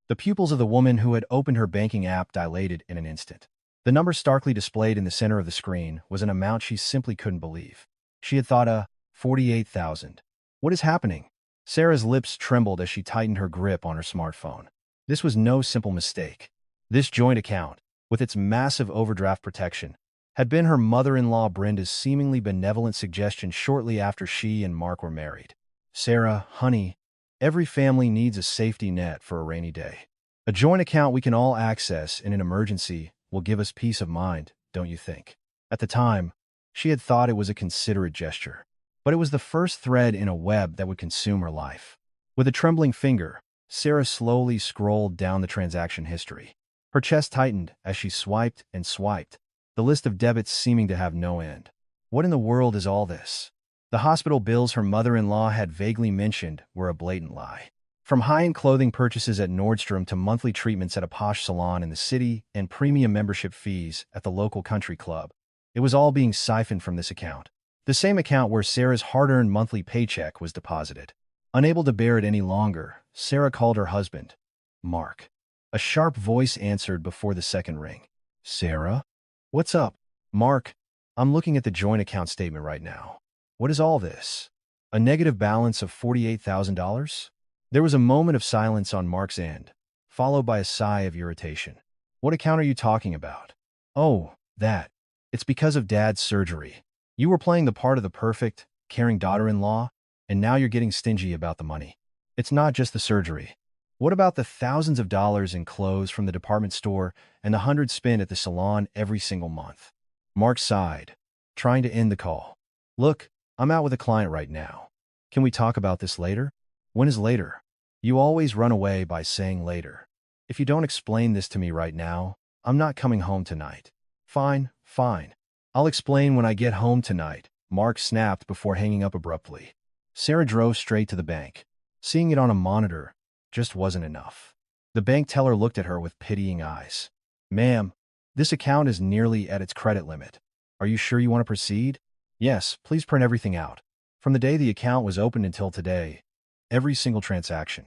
The pupils of the woman who had opened her banking app dilated in an instant. The number starkly displayed in the center of the screen was an amount she simply couldn't believe. She had thought 48,000. What is happening? Sarah's lips trembled as she tightened her grip on her smartphone. This was no simple mistake. This joint account, with its massive overdraft protection, had been her mother-in-law Brenda's seemingly benevolent suggestion shortly after she and Mark were married. Sarah, honey, every family needs a safety net for a rainy day. A joint account we can all access in an emergency will give us peace of mind, don't you think? At the time, she had thought it was a considerate gesture, but it was the first thread in a web that would consume her life. With a trembling finger, Sarah slowly scrolled down the transaction history. Her chest tightened as she swiped and swiped, the list of debits seeming to have no end. What in the world is all this? The hospital bills her mother-in-law had vaguely mentioned were a blatant lie. From high-end clothing purchases at Nordstrom to monthly treatments at a posh salon in the city and premium membership fees at the local country club, it was all being siphoned from this account. The same account where Sarah's hard-earned monthly paycheck was deposited. Unable to bear it any longer, Sarah called her husband, Mark. A sharp voice answered before the second ring. Sarah? What's up? Mark, I'm looking at the joint account statement right now. What is all this? A negative balance of $48,000? There was a moment of silence on Mark's end, followed by a sigh of irritation. What account are you talking about? Oh, that. It's because of Dad's surgery. You were playing the part of the perfect, caring daughter-in-law, and now you're getting stingy about the money. It's not just the surgery. What about the thousands of dollars in clothes from the department store and the hundreds spent at the salon every single month? Mark sighed, trying to end the call. Look, I'm out with a client right now. Can we talk about this later? When is later? You always run away by saying later. If you don't explain this to me right now, I'm not coming home tonight. Fine, fine. I'll explain when I get home tonight, Mark snapped before hanging up abruptly. Sarah drove straight to the bank. Seeing it on a monitor just wasn't enough. The bank teller looked at her with pitying eyes. Ma'am, this account is nearly at its credit limit. Are you sure you want to proceed? Yes, please print everything out. From the day the account was opened until today, every single transaction.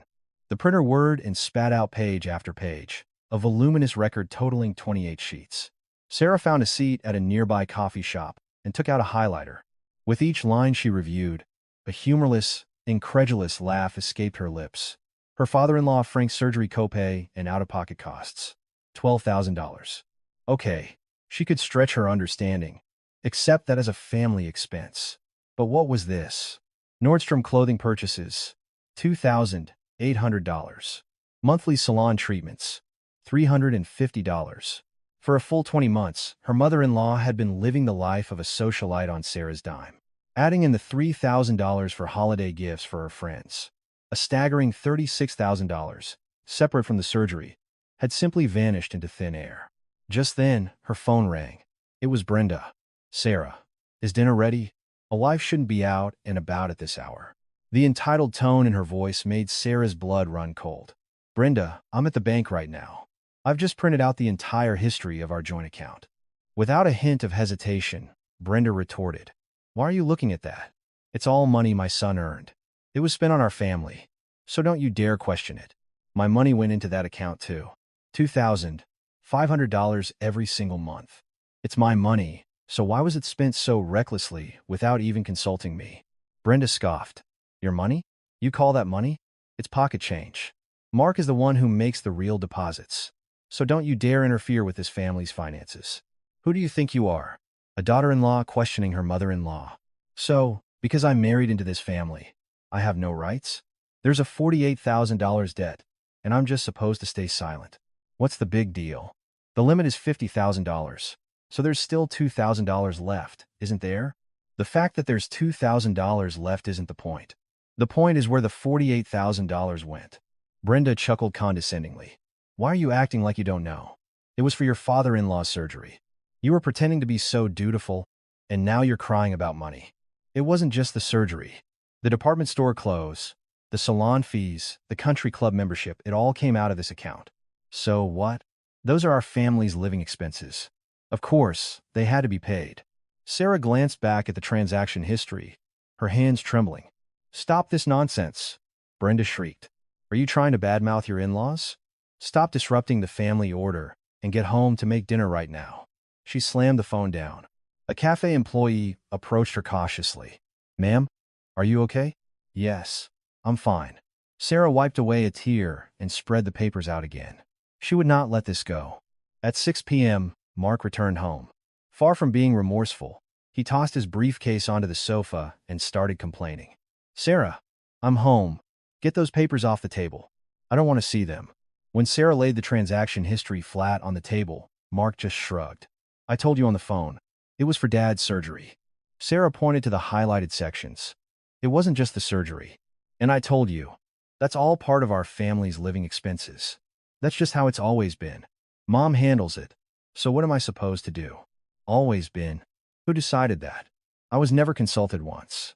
The printer whirred and spat out page after page, a voluminous record totaling 28 sheets. Sarah found a seat at a nearby coffee shop and took out a highlighter. With each line she reviewed, a humorless, incredulous laugh escaped her lips. Her father-in-law Frank's surgery copay and out-of-pocket costs. $12,000. Okay, she could stretch her understanding, accept that as a family expense. But what was this? Nordstrom clothing purchases, $2,800. Monthly salon treatments, $350. For a full 20 months, her mother-in-law had been living the life of a socialite on Sarah's dime, adding in the $3,000 for holiday gifts for her friends. A staggering $36,000, separate from the surgery, had simply vanished into thin air. Just then, her phone rang. It was Brenda. Sarah, is dinner ready? A wife shouldn't be out and about at this hour. The entitled tone in her voice made Sarah's blood run cold. Brenda, I'm at the bank right now. I've just printed out the entire history of our joint account. Without a hint of hesitation, Brenda retorted. Why are you looking at that? It's all money my son earned. It was spent on our family, so don't you dare question it. My money went into that account too. $2,500 every single month. It's my money, so why was it spent so recklessly without even consulting me? Brenda scoffed. Your money? You call that money? It's pocket change. Mark is the one who makes the real deposits, so don't you dare interfere with this family's finances. Who do you think you are? A daughter-in-law questioning her mother-in-law. So, because I'm married into this family, I have no rights? There's a $48,000 debt, and I'm just supposed to stay silent. What's the big deal? The limit is $50,000, so there's still $2,000 left, isn't there? The fact that there's $2,000 left isn't the point. The point is where the $48,000 went. Brenda chuckled condescendingly. Why are you acting like you don't know? It was for your father-in-law's surgery. You were pretending to be so dutiful, and now you're crying about money. It wasn't just the surgery. The department store clothes, the salon fees, the country club membership, it all came out of this account. So what? Those are our family's living expenses. Of course, they had to be paid. Sarah glanced back at the transaction history, her hands trembling. Stop this nonsense, Brenda shrieked. Are you trying to badmouth your in-laws? Stop disrupting the family order and get home to make dinner right now. She slammed the phone down. A cafe employee approached her cautiously. Ma'am, are you okay? Yes, I'm fine. Sarah wiped away a tear and spread the papers out again. She would not let this go. At 6 p.m., Mark returned home. Far from being remorseful, he tossed his briefcase onto the sofa and started complaining. Sarah, I'm home. Get those papers off the table. I don't want to see them. When Sarah laid the transaction history flat on the table, Mark just shrugged. I told you on the phone. It was for Dad's surgery. Sarah pointed to the highlighted sections. It wasn't just the surgery. And I told you. That's all part of our family's living expenses. That's just how it's always been. Mom handles it. So what am I supposed to do? Always been. Who decided that? I was never consulted once.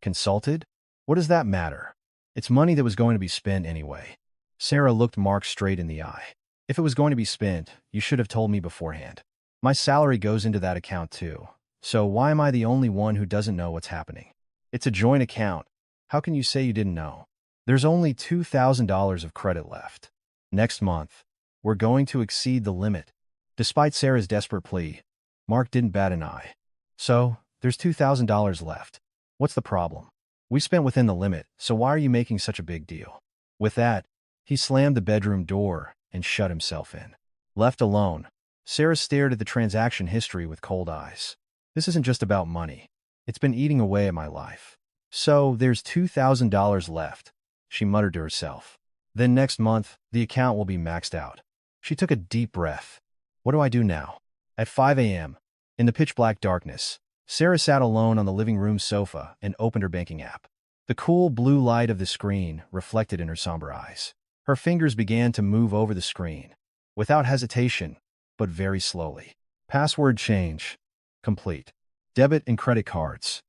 Consulted? What does that matter? It's money that was going to be spent anyway. Sarah looked Mark straight in the eye. If it was going to be spent, you should have told me beforehand. My salary goes into that account too. So why am I the only one who doesn't know what's happening? It's a joint account. How can you say you didn't know? There's only $2,000 of credit left. Next month, we're going to exceed the limit. Despite Sarah's desperate plea, Mark didn't bat an eye. So, there's $2,000 left. What's the problem? We spent within the limit, so why are you making such a big deal? With that, he slammed the bedroom door and shut himself in. Left alone, Sarah stared at the transaction history with cold eyes. This isn't just about money. It's been eating away at my life. So, there's $2,000 left, she muttered to herself. Then next month, the account will be maxed out. She took a deep breath. What do I do now? At 5 a.m., in the pitch-black darkness, Sarah sat alone on the living room sofa and opened her banking app. The cool blue light of the screen reflected in her somber eyes. Her fingers began to move over the screen, without hesitation, but very slowly. Password change. Complete. Debit and credit cards.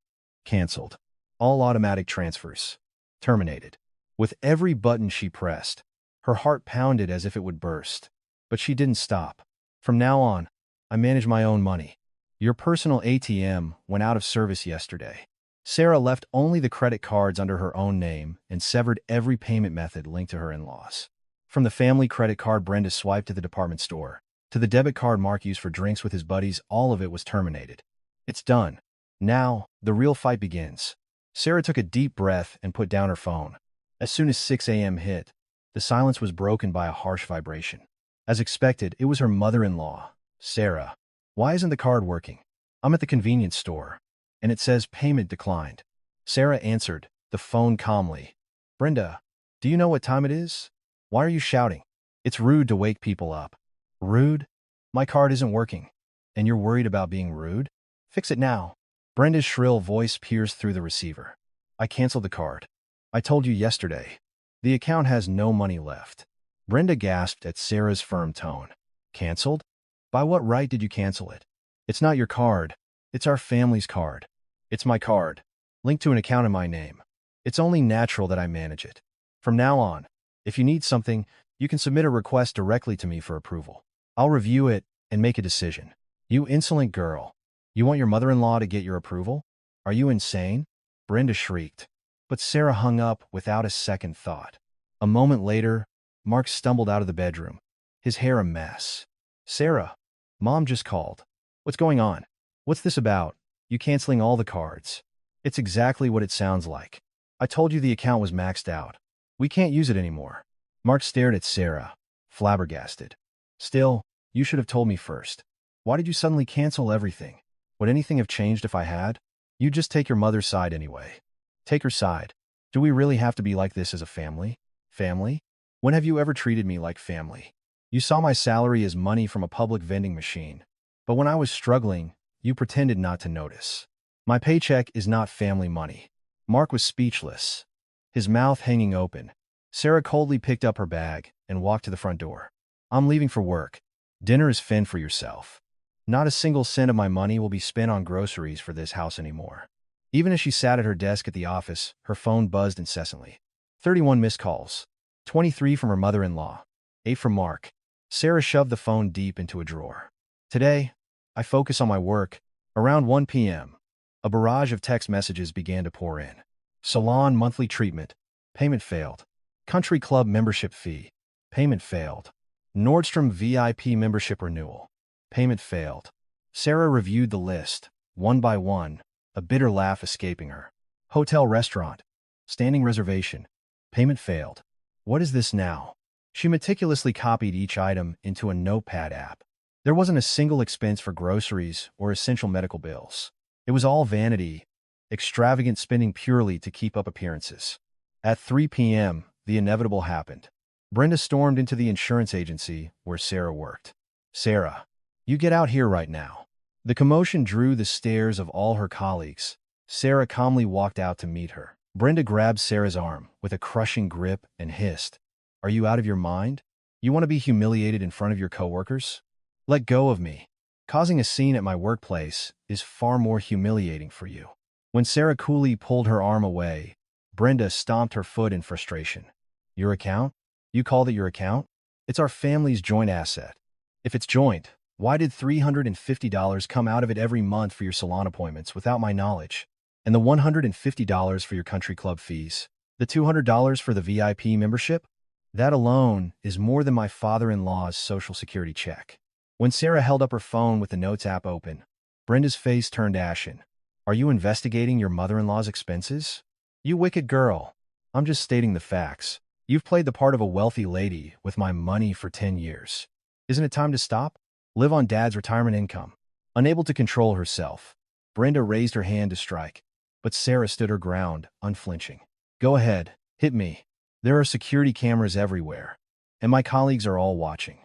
Cancelled. All automatic transfers. Terminated. With every button she pressed, her heart pounded as if it would burst. But she didn't stop. From now on, I manage my own money. Your personal ATM went out of service yesterday. Sarah left only the credit cards under her own name and severed every payment method linked to her in-laws. From the family credit card Brenda swiped at the department store, to the debit card Mark used for drinks with his buddies, all of it was terminated. It's done. Now, the real fight begins. Sarah took a deep breath and put down her phone. As soon as 6 a.m. hit, the silence was broken by a harsh vibration. As expected, it was her mother-in-law. Sarah, why isn't the card working? I'm at the convenience store, and it says payment declined. Sarah answered the phone calmly. Brenda, do you know what time it is? Why are you shouting? It's rude to wake people up. Rude? My card isn't working. And you're worried about being rude? Fix it now. Brenda's shrill voice pierced through the receiver. I canceled the card. I told you yesterday. The account has no money left. Brenda gasped at Sarah's firm tone. Canceled? By what right did you cancel it? It's not your card. It's our family's card. It's my card, linked to an account in my name. It's only natural that I manage it. From now on, if you need something, you can submit a request directly to me for approval. I'll review it and make a decision. You insolent girl. You want your mother-in-law to get your approval? Are you insane? Brenda shrieked. But Sarah hung up without a second thought. A moment later, Mark stumbled out of the bedroom, his hair a mess. Sarah, Mom just called. What's going on? What's this about? You canceling all the cards? It's exactly what it sounds like. I told you the account was maxed out. We can't use it anymore. Mark stared at Sarah, flabbergasted. Still, you should have told me first. Why did you suddenly cancel everything? Would anything have changed if I had? You just take your mother's side anyway. Take her side. Do we really have to be like this as a family? Family? When have you ever treated me like family? You saw my salary as money from a public vending machine. But when I was struggling, you pretended not to notice. My paycheck is not family money. Mark was speechless, his mouth hanging open. Sarah coldly picked up her bag and walked to the front door. I'm leaving for work. Dinner is fend for yourself. Not a single cent of my money will be spent on groceries for this house anymore. Even as she sat at her desk at the office, her phone buzzed incessantly. 31 missed calls. 23 from her mother-in-law. 8 from Mark. Sarah shoved the phone deep into a drawer. Today, I focus on my work. Around 1 p.m., a barrage of text messages began to pour in. Salon monthly treatment. Payment failed. Country club membership fee. Payment failed. Nordstrom VIP membership renewal. Payment failed. Sarah reviewed the list, one by one, a bitter laugh escaping her. Hotel restaurant. Standing reservation. Payment failed. What is this now? She meticulously copied each item into a notepad app. There wasn't a single expense for groceries or essential medical bills. It was all vanity, extravagant spending purely to keep up appearances. At 3 p.m., the inevitable happened. Brenda stormed into the insurance agency where Sarah worked. "Sarah, you get out here right now." The commotion drew the stares of all her colleagues. Sarah calmly walked out to meet her. Brenda grabbed Sarah's arm with a crushing grip and hissed, "Are you out of your mind? You want to be humiliated in front of your coworkers? Let go of me. Causing a scene at my workplace is far more humiliating for you." When Sarah coolly pulled her arm away, Brenda stomped her foot in frustration. "Your account? You called it your account? It's our family's joint asset. If it's joint, why did $350 come out of it every month for your salon appointments without my knowledge? And the $150 for your country club fees? The $200 for the VIP membership? That alone is more than my father-in-law's Social Security check." When Sarah held up her phone with the Notes app open, Brenda's face turned ashen. "Are you investigating your mother-in-law's expenses? You wicked girl. I'm just stating the facts. You've played the part of a wealthy lady with my money for 10 years. Isn't it time to stop? Live on Dad's retirement income." Unable to control herself, Brenda raised her hand to strike, but Sarah stood her ground, unflinching. "Go ahead, hit me. There are security cameras everywhere, and my colleagues are all watching.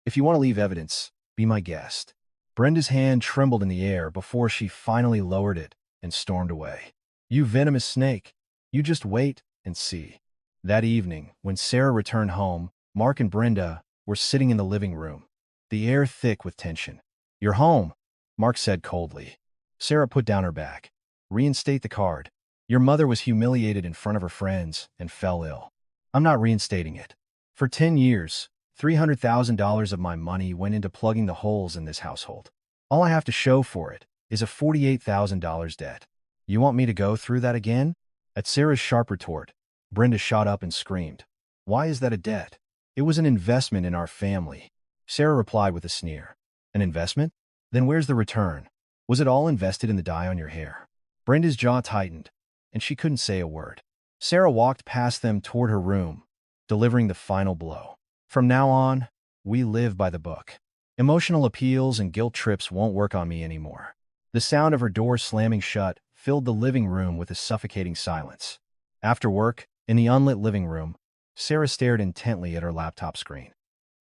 If you want to leave evidence, be my guest." Brenda's hand trembled in the air before she finally lowered it and stormed away. "You venomous snake. You just wait and see." That evening, when Sarah returned home, Mark and Brenda were sitting in the living room, the air thick with tension. "You're home," Mark said coldly. Sarah put down her bag. "Reinstate the card. Your mother was humiliated in front of her friends and fell ill." "I'm not reinstating it. For 10 years, $300,000 of my money went into plugging the holes in this household. All I have to show for it is a $48,000 debt. You want me to go through that again?" At Sarah's sharp retort, Brenda shot up and screamed, "Why is that a debt? It was an investment in our family." Sarah replied with a sneer. "An investment? Then where's the return? Was it all invested in the dye on your hair?" Brenda's jaw tightened, and she couldn't say a word. Sarah walked past them toward her room, delivering the final blow. "From now on, we live by the book. Emotional appeals and guilt trips won't work on me anymore." The sound of her door slamming shut filled the living room with a suffocating silence. After work, in the unlit living room, Sarah stared intently at her laptop screen.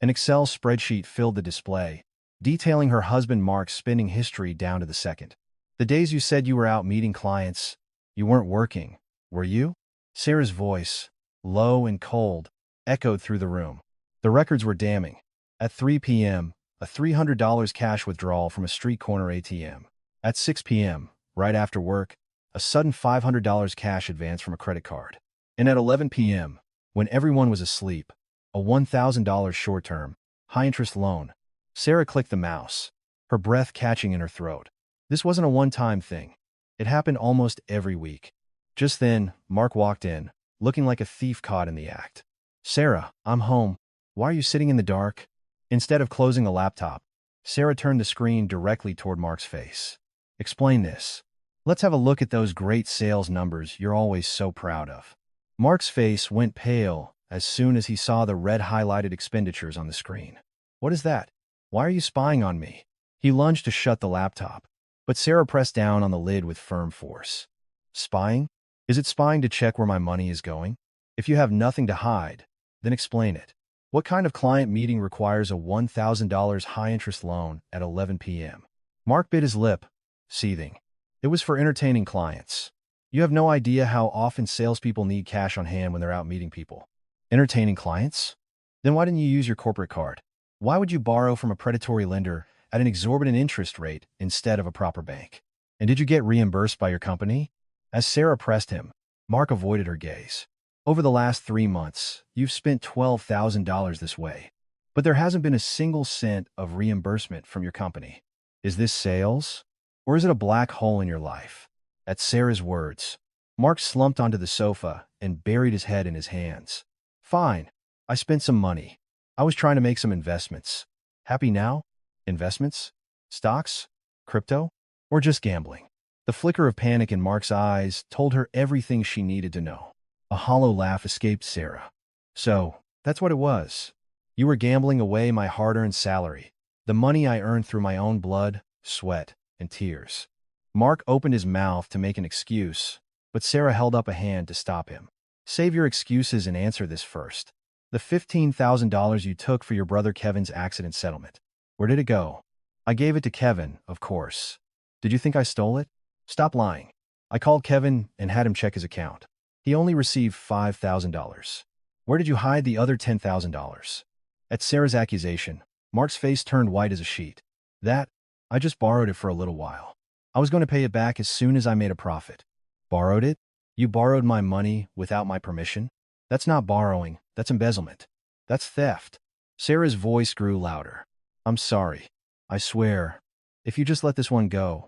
An Excel spreadsheet filled the display, detailing her husband Mark's spending history down to the second. "The days you said you were out meeting clients, you weren't working, were you?" Sarah's voice, low and cold, echoed through the room. The records were damning. At 3 p.m., a $300 cash withdrawal from a street corner ATM. At 6 p.m., right after work, a sudden $500 cash advance from a credit card. And at 11 p.m., when everyone was asleep, a $1,000 short-term, high-interest loan. Sarah clicked the mouse, her breath catching in her throat. This wasn't a one-time thing. It happened almost every week. Just then, Mark walked in, looking like a thief caught in the act. "Sarah, I'm home. Why are you sitting in the dark?" Instead of closing the laptop, Sarah turned the screen directly toward Mark's face. "Explain this. Let's have a look at those great sales numbers you're always so proud of." Mark's face went pale as soon as he saw the red highlighted expenditures on the screen. "What is that? Why are you spying on me?" He lunged to shut the laptop, but Sarah pressed down on the lid with firm force. "Spying? Is it spying to check where my money is going? If you have nothing to hide, then explain it. What kind of client meeting requires a $1,000 high-interest loan at 11 p.m.? Mark bit his lip, seething. "It was for entertaining clients. You have no idea how often salespeople need cash on hand when they're out meeting people." "Entertaining clients? Then why didn't you use your corporate card? Why would you borrow from a predatory lender at an exorbitant interest rate instead of a proper bank? And did you get reimbursed by your company?" As Sarah pressed him, Mark avoided her gaze. "Over the last 3 months, you've spent $12,000 this way, but there hasn't been a single cent of reimbursement from your company. Is this sales? Or is it a black hole in your life?" At Sarah's words, Mark slumped onto the sofa and buried his head in his hands. "Fine. I spent some money. I was trying to make some investments. Happy now? Investments? Stocks? Crypto? Or just gambling? The flicker of panic in Mark's eyes told her everything she needed to know. A hollow laugh escaped Sarah. So, that's what it was. You were gambling away my hard-earned salary, the money I earned through my own blood, sweat, and tears. Mark opened his mouth to make an excuse, but Sarah held up a hand to stop him. Save your excuses and answer this first. The $15,000 you took for your brother Kevin's accident settlement. Where did it go? I gave it to Kevin, of course. Did you think I stole it? Stop lying. I called Kevin and had him check his account. He only received $5,000. Where did you hide the other $10,000? At Sarah's accusation, Mark's face turned white as a sheet. I just borrowed it for a little while. I was going to pay it back as soon as I made a profit. Borrowed it? You borrowed my money without my permission? That's not borrowing, that's embezzlement. That's theft. Sarah's voice grew louder. I'm sorry. I swear. If you just let this one go,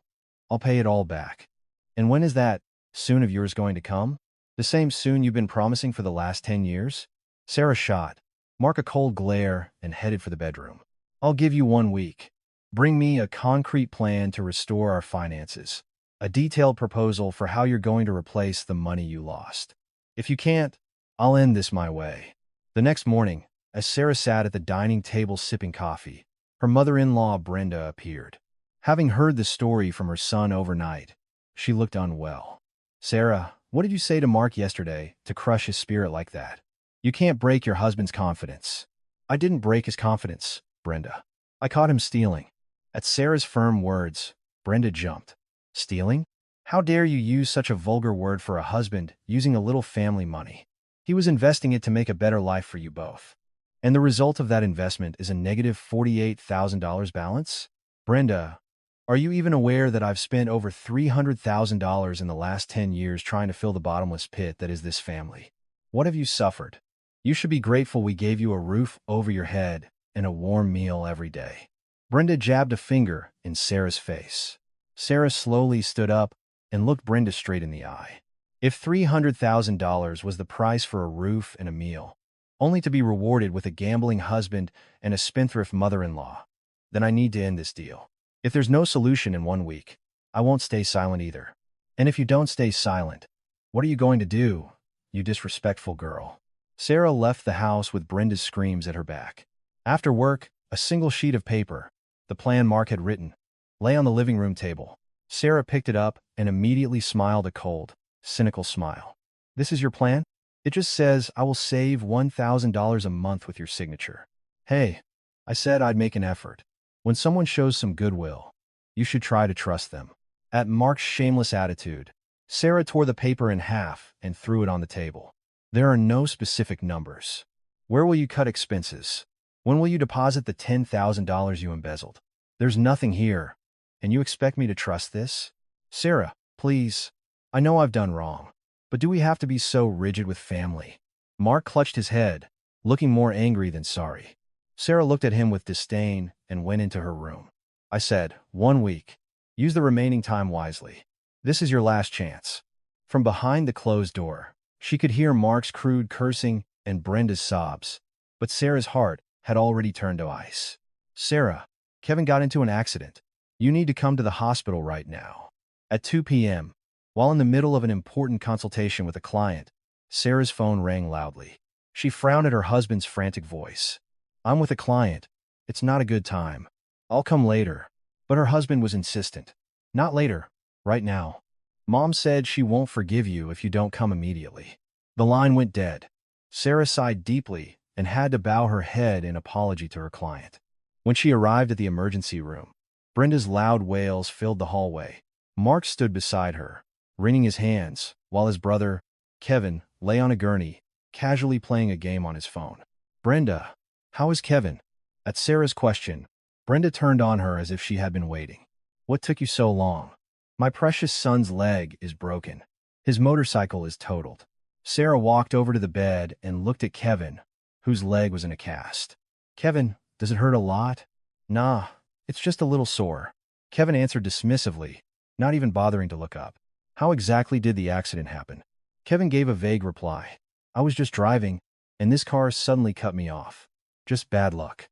I'll pay it all back. And when is that soon of yours going to come? The same soon you've been promising for the last 10 years? Sarah shot Mark a cold glare and headed for the bedroom. I'll give you 1 week. Bring me a concrete plan to restore our finances. A detailed proposal for how you're going to replace the money you lost. If you can't, I'll end this my way. The next morning, as Sarah sat at the dining table sipping coffee, her mother-in-law Brenda appeared. Having heard the story from her son overnight, she looked unwell. Sarah, what did you say to Mark yesterday to crush his spirit like that? You can't break your husband's confidence. I didn't break his confidence, Brenda. I caught him stealing. At Sarah's firm words, Brenda jumped. Stealing? How dare you use such a vulgar word for a husband using a little family money? He was investing it to make a better life for you both. And the result of that investment is a negative $48,000 balance? Brenda, are you even aware that I've spent over $300,000 in the last 10 years trying to fill the bottomless pit that is this family? What have you suffered? You should be grateful we gave you a roof over your head and a warm meal every day. Brenda jabbed a finger in Sarah's face. Sarah slowly stood up and looked Brenda straight in the eye. If $300,000 was the price for a roof and a meal, only to be rewarded with a gambling husband and a spendthrift mother-in-law, then I need to end this deal. If there's no solution in 1 week, I won't stay silent either. And if you don't stay silent, what are you going to do, you disrespectful girl? Sarah left the house with Brenda's screams at her back. After work, a single sheet of paper, the plan Mark had written, lay on the living room table. Sarah picked it up and immediately smiled a cold, cynical smile. This is your plan? It just says I will save $1,000 a month with your signature. Hey, I said I'd make an effort. When someone shows some goodwill, you should try to trust them. At Mark's shameless attitude, Sarah tore the paper in half and threw it on the table. There are no specific numbers. Where will you cut expenses? When will you deposit the $10,000 you embezzled? There's nothing here. And you expect me to trust this? Sarah, please. I know I've done wrong. But do we have to be so rigid with family? Mark clutched his head, looking more angry than sorry. Sarah looked at him with disdain and went into her room. I said, 1 week. Use the remaining time wisely. This is your last chance. From behind the closed door, she could hear Mark's crude cursing and Brenda's sobs, but Sarah's heart had already turned to ice. Sarah, Kevin got into an accident. You need to come to the hospital right now. At 2 p.m., while in the middle of an important consultation with a client, Sarah's phone rang loudly. She frowned at her husband's frantic voice. I'm with a client. It's not a good time. I'll come later. But her husband was insistent. Not later. Right now. Mom said she won't forgive you if you don't come immediately. The line went dead. Sarah sighed deeply and had to bow her head in apology to her client. When she arrived at the emergency room, Brenda's loud wails filled the hallway. Mark stood beside her, wringing his hands, while his brother, Kevin, lay on a gurney, casually playing a game on his phone. Brenda, how is Kevin? At Sarah's question, Brenda turned on her as if she had been waiting. What took you so long? My precious son's leg is broken. His motorcycle is totaled. Sarah walked over to the bed and looked at Kevin, whose leg was in a cast. Kevin, does it hurt a lot? Nah, it's just a little sore. Kevin answered dismissively, not even bothering to look up. How exactly did the accident happen? Kevin gave a vague reply. I was just driving, and this car suddenly cut me off. Just bad luck.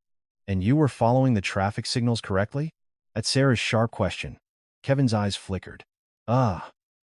And you were following the traffic signals correctly? At Sarah's sharp question, Kevin's eyes flickered. Why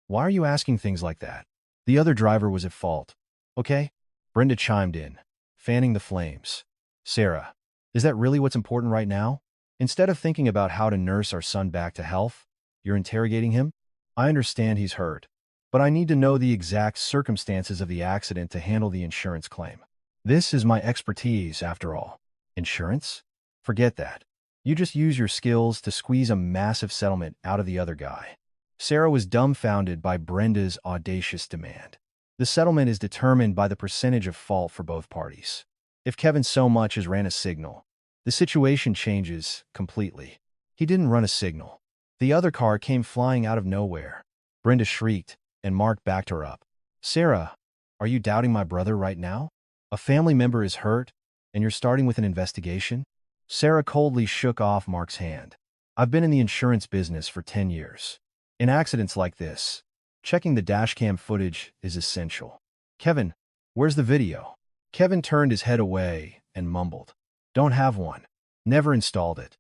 are you asking things like that? The other driver was at fault. Okay? Brenda chimed in, fanning the flames. Sarah, is that really what's important right now? Instead of thinking about how to nurse our son back to health, you're interrogating him? I understand he's hurt, but I need to know the exact circumstances of the accident to handle the insurance claim. This is my expertise, after all. Insurance? Forget that. You just use your skills to squeeze a massive settlement out of the other guy. Sarah was dumbfounded by Brenda's audacious demand. The settlement is determined by the percentage of fault for both parties. If Kevin so much as ran a signal, the situation changes completely. He didn't run a signal. The other car came flying out of nowhere. Brenda shrieked, and Mark backed her up. Sarah, are you doubting my brother right now? A family member is hurt, and you're starting with an investigation? Sarah coldly shook off Mark's hand. I've been in the insurance business for 10 years. In accidents like this, checking the dashcam footage is essential. Kevin, where's the video? Kevin turned his head away and mumbled. Don't have one. Never installed it.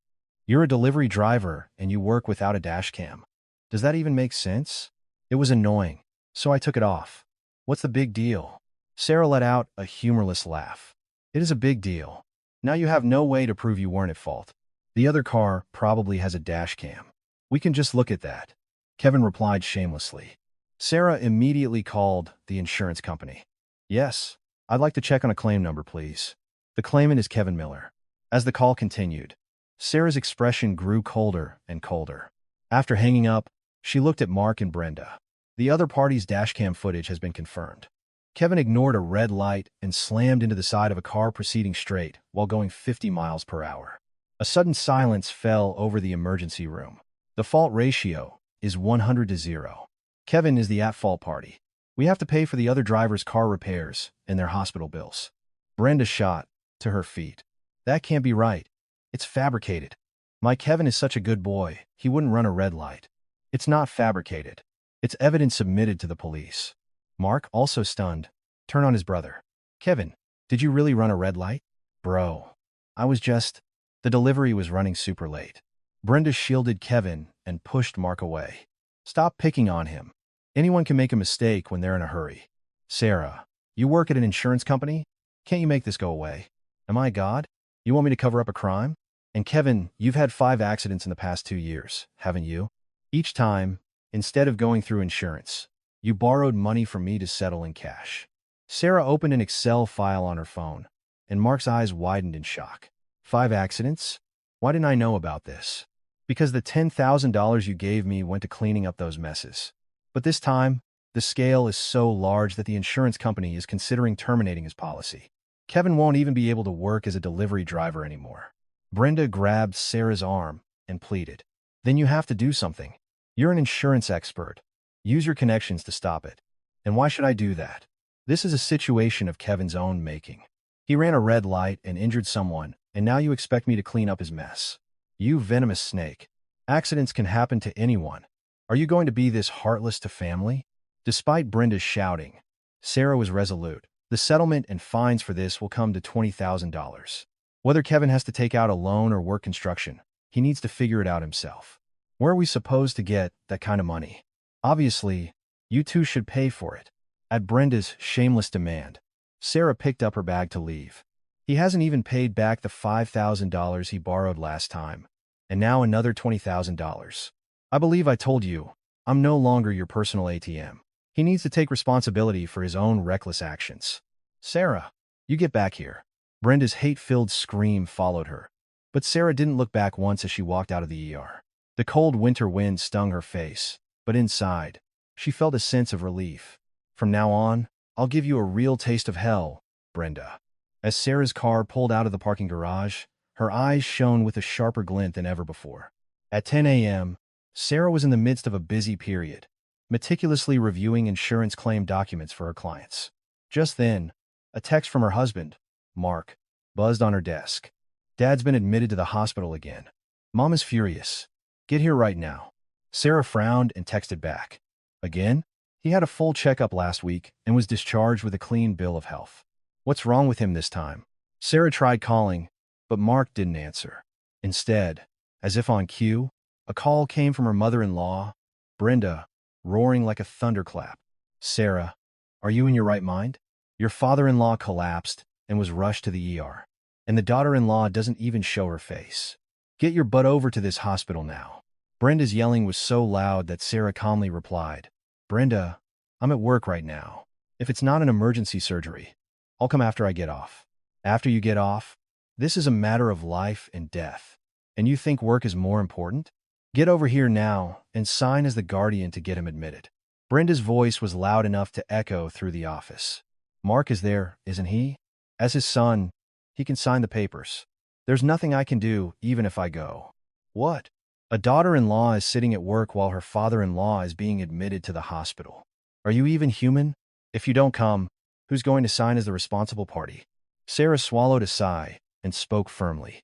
You're a delivery driver and you work without a dashcam. Does that even make sense? It was annoying, so I took it off. What's the big deal? Sarah let out a humorless laugh. It is a big deal. Now you have no way to prove you weren't at fault. The other car probably has a dashcam. We can just look at that. Kevin replied shamelessly. Sarah immediately called the insurance company. Yes, I'd like to check on a claim number, please. The claimant is Kevin Miller. As the call continued, Sarah's expression grew colder and colder. After hanging up, she looked at Mark and Brenda. The other party's dashcam footage has been confirmed. Kevin ignored a red light and slammed into the side of a car proceeding straight while going 50 miles per hour. A sudden silence fell over the emergency room. The fault ratio is 100-0. Kevin is the at-fault party. We have to pay for the other driver's car repairs and their hospital bills. Brenda shot to her feet. That can't be right. It's fabricated. My Kevin is such a good boy, he wouldn't run a red light. It's not fabricated. It's evidence submitted to the police. Mark, also stunned, turned on his brother. Kevin, did you really run a red light? Bro, the delivery was running super late. Brenda shielded Kevin and pushed Mark away. Stop picking on him. Anyone can make a mistake when they're in a hurry. Sarah, you work at an insurance company? Can't you make this go away? Am I God? You want me to cover up a crime? And Kevin, you've had 5 accidents in the past 2 years, haven't you? Each time, instead of going through insurance, you borrowed money from me to settle in cash. Sarah opened an Excel file on her phone, and Mark's eyes widened in shock. 5 accidents? Why didn't I know about this? Because the $10,000 you gave me went to cleaning up those messes. But this time, the scale is so large that the insurance company is considering terminating his policy. Kevin won't even be able to work as a delivery driver anymore. Brenda grabbed Sarah's arm and pleaded. Then you have to do something. You're an insurance expert. Use your connections to stop it. And why should I do that? This is a situation of Kevin's own making. He ran a red light and injured someone, and now you expect me to clean up his mess. You venomous snake. Accidents can happen to anyone. Are you going to be this heartless to family? Despite Brenda's shouting, Sarah was resolute. The settlement and fines for this will come to $20,000. Whether Kevin has to take out a loan or work construction, he needs to figure it out himself. Where are we supposed to get that kind of money? Obviously, you two should pay for it. At Brenda's shameless demand, Sarah picked up her bag to leave. He hasn't even paid back the $5,000 he borrowed last time, and now another $20,000. I believe I told you, I'm no longer your personal ATM. He needs to take responsibility for his own reckless actions. Sarah, you get back here. Brenda's hate-filled scream followed her, but Sarah didn't look back once as she walked out of the ER. The cold winter wind stung her face, but inside, she felt a sense of relief. From now on, I'll give you a real taste of hell, Brenda. As Sarah's car pulled out of the parking garage, her eyes shone with a sharper glint than ever before. At 10 a.m., Sarah was in the midst of a busy period, meticulously reviewing insurance claim documents for her clients. Just then, a text from her husband, Mark, buzzed on her desk. Dad's been admitted to the hospital again. Mom is furious. Get here right now. Sarah frowned and texted back. Again? He had a full checkup last week and was discharged with a clean bill of health. What's wrong with him this time? Sarah tried calling, but Mark didn't answer. Instead, as if on cue, a call came from her mother-in-law, Brenda, roaring like a thunderclap. Sarah, are you in your right mind? Your father-in-law collapsed and was rushed to the ER. And the daughter-in-law doesn't even show her face. Get your butt over to this hospital now. Brenda's yelling was so loud that Sarah calmly replied, Brenda, I'm at work right now. If it's not an emergency surgery, I'll come after I get off. After you get off, this is a matter of life and death. And you think work is more important? Get over here now and sign as the guardian to get him admitted. Brenda's voice was loud enough to echo through the office. Mark is there, isn't he? As his son, he can sign the papers. There's nothing I can do, even if I go. What? A daughter-in-law is sitting at work while her father-in-law is being admitted to the hospital. Are you even human? If you don't come, who's going to sign as the responsible party? Sarah swallowed a sigh and spoke firmly.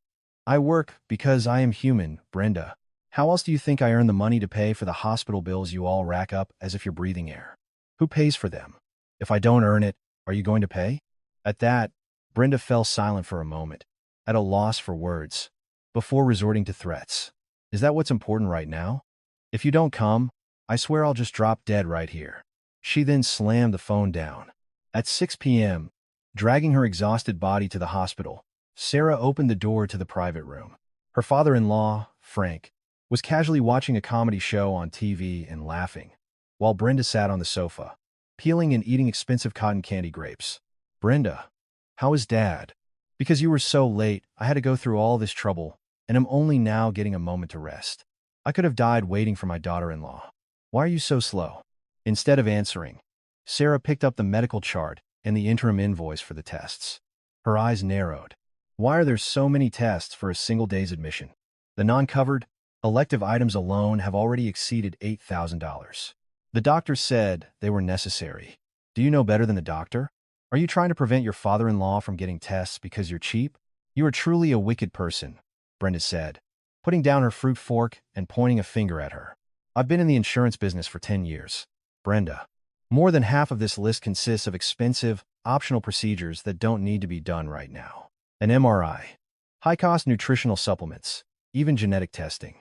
I work because I am human, Brenda. How else do you think I earn the money to pay for the hospital bills you all rack up as if you're breathing air? Who pays for them? If I don't earn it, are you going to pay? At that, Brenda fell silent for a moment, at a loss for words, before resorting to threats. Is that what's important right now? If you don't come, I swear I'll just drop dead right here. She then slammed the phone down. At 6 p.m., dragging her exhausted body to the hospital, Sarah opened the door to the private room. Her father-in-law, Frank, was casually watching a comedy show on TV and laughing, while Brenda sat on the sofa, peeling and eating expensive cotton candy grapes. Brenda, how is Dad? Because you were so late, I had to go through all this trouble, and I'm only now getting a moment to rest. I could have died waiting for my daughter-in-law. Why are you so slow? Instead of answering, Sarah picked up the medical chart and the interim invoice for the tests. Her eyes narrowed. Why are there so many tests for a single day's admission? The non-covered, elective items alone have already exceeded $8,000. The doctor said they were necessary. Do you know better than the doctor? Are you trying to prevent your father-in-law from getting tests because you're cheap? You are truly a wicked person, Brenda said, putting down her fruit fork and pointing a finger at her. I've been in the insurance business for 10 years. Brenda, more than half of this list consists of expensive, optional procedures that don't need to be done right now. An MRI, high-cost nutritional supplements, even genetic testing.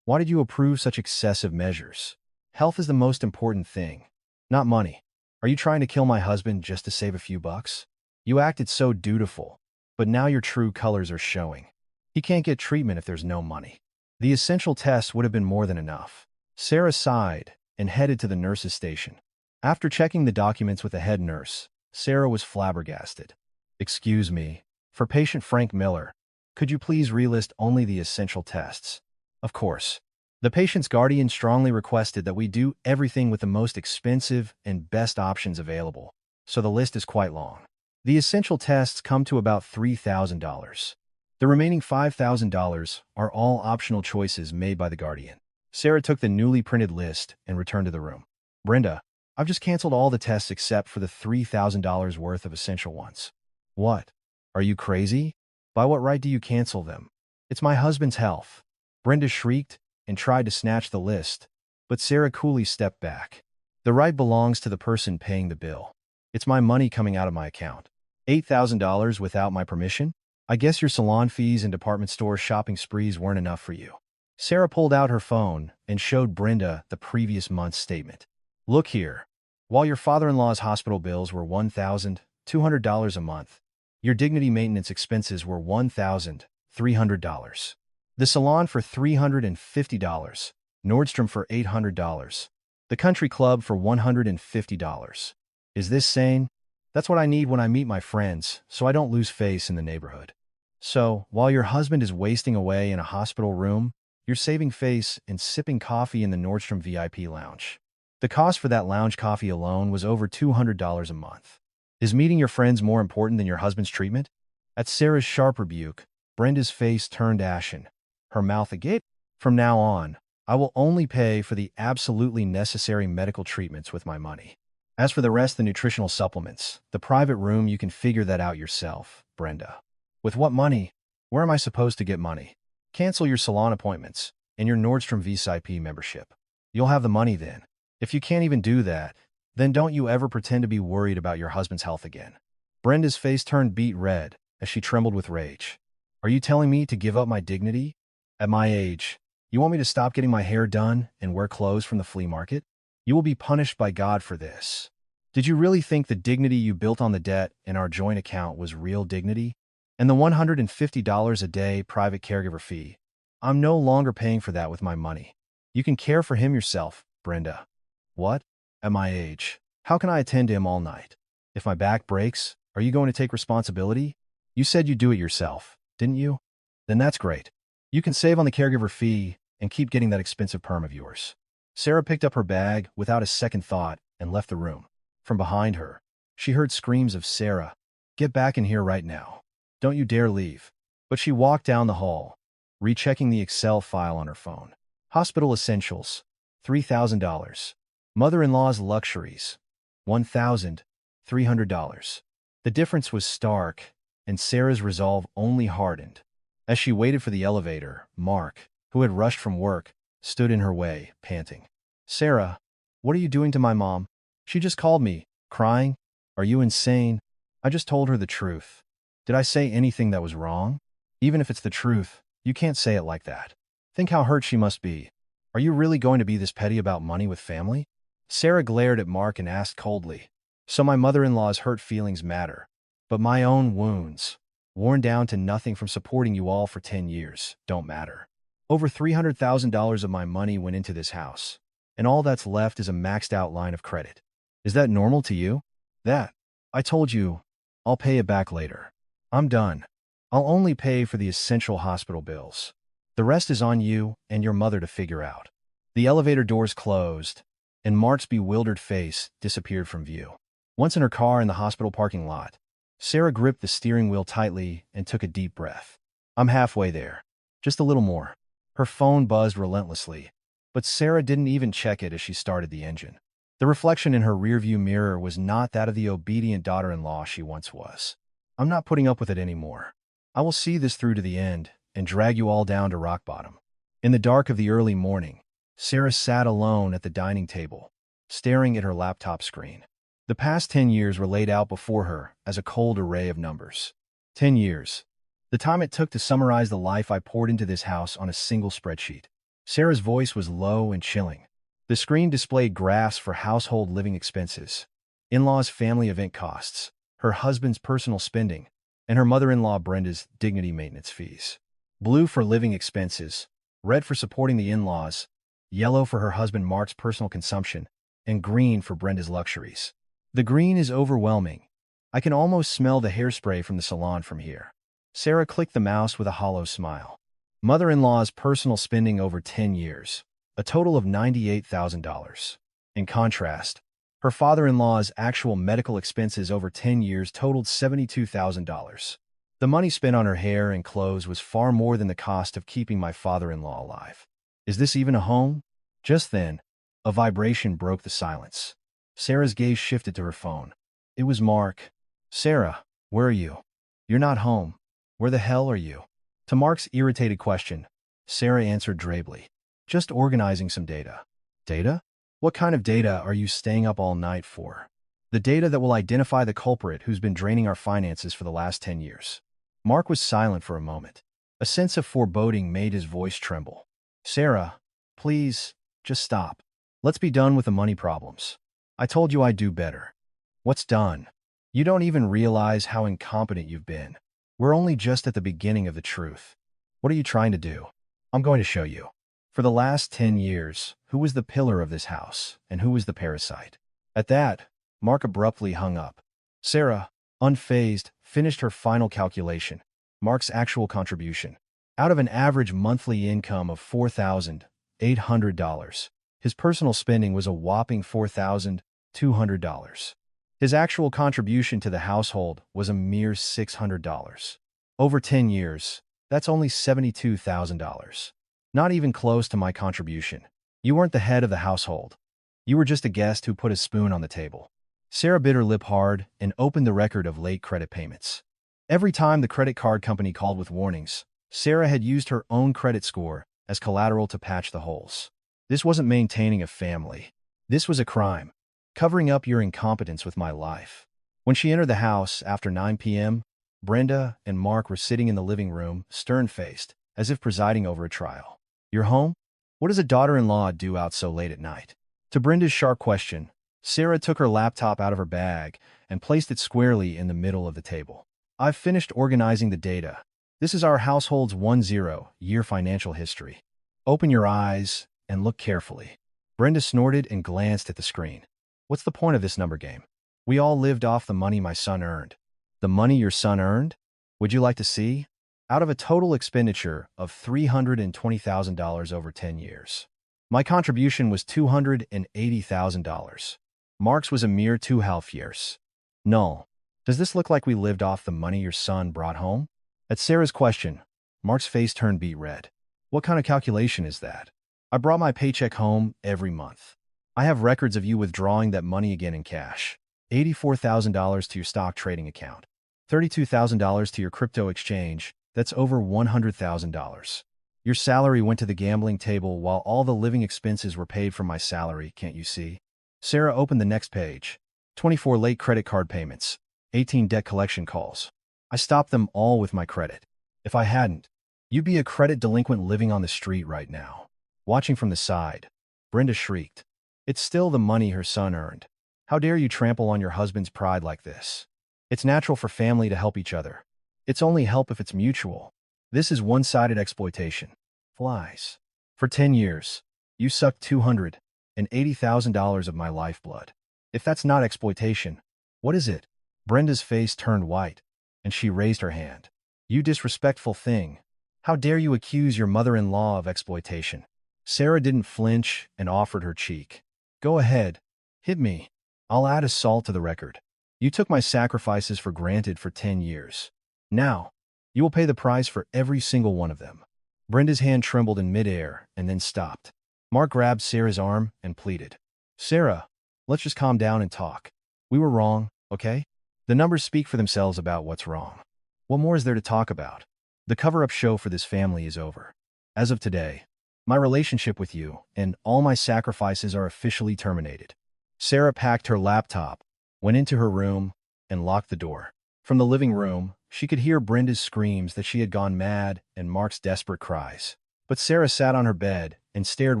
Why did you approve such excessive measures? Health is the most important thing, not money. Are you trying to kill my husband just to save a few bucks? You acted so dutiful, but now your true colors are showing. He can't get treatment if there's no money. The essential tests would have been more than enough. Sarah sighed and headed to the nurse's station. After checking the documents with the head nurse, Sarah was flabbergasted. Excuse me, for patient Frank Miller, could you please relist only the essential tests? Of course. The patient's guardian strongly requested that we do everything with the most expensive and best options available, so the list is quite long. The essential tests come to about $3,000. The remaining $5,000 are all optional choices made by the guardian. Sarah took the newly printed list and returned to the room. Brenda, I've just canceled all the tests except for the $3,000 worth of essential ones. What? Are you crazy? By what right do you cancel them? It's my husband's health. Brenda shrieked and tried to snatch the list, but Sarah coolly stepped back. The right belongs to the person paying the bill. It's my money coming out of my account. $8,000 without my permission? I guess your salon fees and department store shopping sprees weren't enough for you. Sarah pulled out her phone and showed Brenda the previous month's statement. Look here. While your father-in-law's hospital bills were $1,200 a month, your dignity maintenance expenses were $1,300. The salon for $350, Nordstrom for $800, the country club for $150. Is this sane? That's what I need when I meet my friends, so I don't lose face in the neighborhood. So, while your husband is wasting away in a hospital room, you're saving face and sipping coffee in the Nordstrom VIP lounge. The cost for that lounge coffee alone was over $200 a month. Is meeting your friends more important than your husband's treatment? At Sarah's sharp rebuke, Brenda's face turned ashen, her mouth agape. From now on, I will only pay for the absolutely necessary medical treatments with my money. As for the rest, the nutritional supplements, the private room, you can figure that out yourself, Brenda. With what money? Where am I supposed to get money? Cancel your salon appointments and your Nordstrom VIP membership. You'll have the money then. If you can't even do that, then don't you ever pretend to be worried about your husband's health again. Brenda's face turned beet red as she trembled with rage. Are you telling me to give up my dignity? At my age, you want me to stop getting my hair done and wear clothes from the flea market? You will be punished by God for this. Did you really think the dignity you built on the debt in our joint account was real dignity? And the $150 a day private caregiver fee? I'm no longer paying for that with my money. You can care for him yourself, Brenda. What? At my age, how can I attend to him all night? If my back breaks, are you going to take responsibility? You said you'd do it yourself, didn't you? Then that's great. You can save on the caregiver fee and keep getting that expensive perm of yours. Sarah picked up her bag without a second thought and left the room. From behind her, she heard screams of Sarah, "Get back in here right now. Don't you dare leave." But she walked down the hall, rechecking the Excel file on her phone. Hospital essentials, $3,000. Mother-in-law's luxuries, $1,300. The difference was stark, and Sarah's resolve only hardened. As she waited for the elevator, Mark, who had rushed from work, stood in her way, panting. "Sarah, what are you doing to my mom? She just called me, crying. Are you insane? I just told her the truth. Did I say anything that was wrong? Even if it's the truth, you can't say it like that. Think how hurt she must be. Are you really going to be this petty about money with family?" Sarah glared at Mark and asked coldly, "So my mother-in-law's hurt feelings matter, but my own wounds, worn down to nothing from supporting you all for 10 years, don't matter. Over $300,000 of my money went into this house, and all that's left is a maxed-out line of credit. Is that normal to you? That, I told you, I'll pay it back later. I'm done. I'll only pay for the essential hospital bills. The rest is on you and your mother to figure out." The elevator doors closed, and Mark's bewildered face disappeared from view. Once in her car in the hospital parking lot, Sarah gripped the steering wheel tightly and took a deep breath. "I'm halfway there. Just a little more." Her phone buzzed relentlessly, but Sarah didn't even check it as she started the engine. The reflection in her rearview mirror was not that of the obedient daughter-in-law she once was. "I'm not putting up with it anymore. I will see this through to the end and drag you all down to rock bottom." In the dark of the early morning, Sarah sat alone at the dining table, staring at her laptop screen. The past 10 years were laid out before her as a cold array of numbers. 10 years. The time it took to summarize the life I poured into this house on a single spreadsheet. Sarah's voice was low and chilling. The screen displayed graphs for household living expenses, in-laws' family event costs, her husband's personal spending, and her mother-in-law Brenda's dignity maintenance fees. Blue for living expenses, red for supporting the in-laws, yellow for her husband Mark's personal consumption, and green for Brenda's luxuries. The green is overwhelming. I can almost smell the hairspray from the salon from here. Sarah clicked the mouse with a hollow smile. Mother-in-law's personal spending over 10 years, a total of $98,000. In contrast, her father-in-law's actual medical expenses over 10 years totaled $72,000. The money spent on her hair and clothes was far more than the cost of keeping my father-in-law alive. Is this even a home? Just then, a vibration broke the silence. Sarah's gaze shifted to her phone. It was Mark. "Sarah, where are you? You're not home. Where the hell are you?" To Mark's irritated question, Sarah answered drably, "Just organizing some data." "Data? What kind of data are you staying up all night for?" "The data that will identify the culprit who's been draining our finances for the last 10 years. Mark was silent for a moment. A sense of foreboding made his voice tremble. "Sarah, please, just stop. Let's be done with the money problems. I told you I'd do better." "What's done? You don't even realize how incompetent you've been. We're only just at the beginning of the truth. What are you trying to do? I'm going to show you. For the last 10 years, who was the pillar of this house, and who was the parasite?" At that, Mark abruptly hung up. Sarah, unfazed, finished her final calculation. Mark's actual contribution. Out of an average monthly income of $4,800, his personal spending was a whopping $4,200. His actual contribution to the household was a mere $600. Over 10 years, that's only $72,000. Not even close to my contribution. You weren't the head of the household. You were just a guest who put a spoon on the table. Sarah bit her lip hard and opened the record of late credit payments. Every time the credit card company called with warnings, Sarah had used her own credit score as collateral to patch the holes. This wasn't maintaining a family. This was a crime. Covering up your incompetence with my life. When she entered the house after 9 p.m., Brenda and Mark were sitting in the living room, stern-faced, as if presiding over a trial. "You're home? What does a daughter-in-law do out so late at night?" To Brenda's sharp question, Sarah took her laptop out of her bag and placed it squarely in the middle of the table. "I've finished organizing the data. This is our household's 10-year financial history. Open your eyes and look carefully." Brenda snorted and glanced at the screen. "What's the point of this number game? We all lived off the money my son earned." "The money your son earned? Would you like to see?" "Out of a total expenditure of $320,000 over 10 years. My contribution was $280,000. Mark's was a mere 2.5 years. Null. Does this look like we lived off the money your son brought home?" At Sarah's question, Mark's face turned beet red. "What kind of calculation is that? I brought my paycheck home every month. I have records of you withdrawing that money again in cash. $84,000 to your stock trading account. $32,000 to your crypto exchange. That's over $100,000. Your salary went to the gambling table while all the living expenses were paid from my salary, can't you see?" Sarah opened the next page. 24 late credit card payments. 18 debt collection calls. I stopped them all with my credit. If I hadn't, you'd be a credit delinquent living on the street right now. Watching from the side, Brenda shrieked. It's still the money her son earned. How dare you trample on your husband's pride like this? It's natural for family to help each other. It's only help if it's mutual. This is one-sided exploitation. Flies. For 10 years, you sucked $280,000 of my lifeblood. If that's not exploitation, what is it? Brenda's face turned white, and she raised her hand. You disrespectful thing. How dare you accuse your mother-in-law of exploitation? Sarah didn't flinch and offered her cheek. Go ahead. Hit me. I'll add assault to the record. You took my sacrifices for granted for 10 years. Now, you will pay the price for every single one of them. Brenda's hand trembled in midair and then stopped. Mark grabbed Sarah's arm and pleaded. Sarah, let's just calm down and talk. We were wrong, okay? The numbers speak for themselves about what's wrong. What more is there to talk about? The cover-up show for this family is over. As of today, my relationship with you and all my sacrifices are officially terminated. Sarah packed her laptop, went into her room, and locked the door. From the living room, she could hear Brenda's screams that she had gone mad and Mark's desperate cries. But Sarah sat on her bed and stared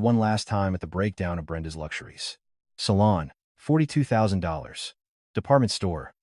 one last time at the breakdown of Brenda's luxuries. Salon, $42,000. Department store.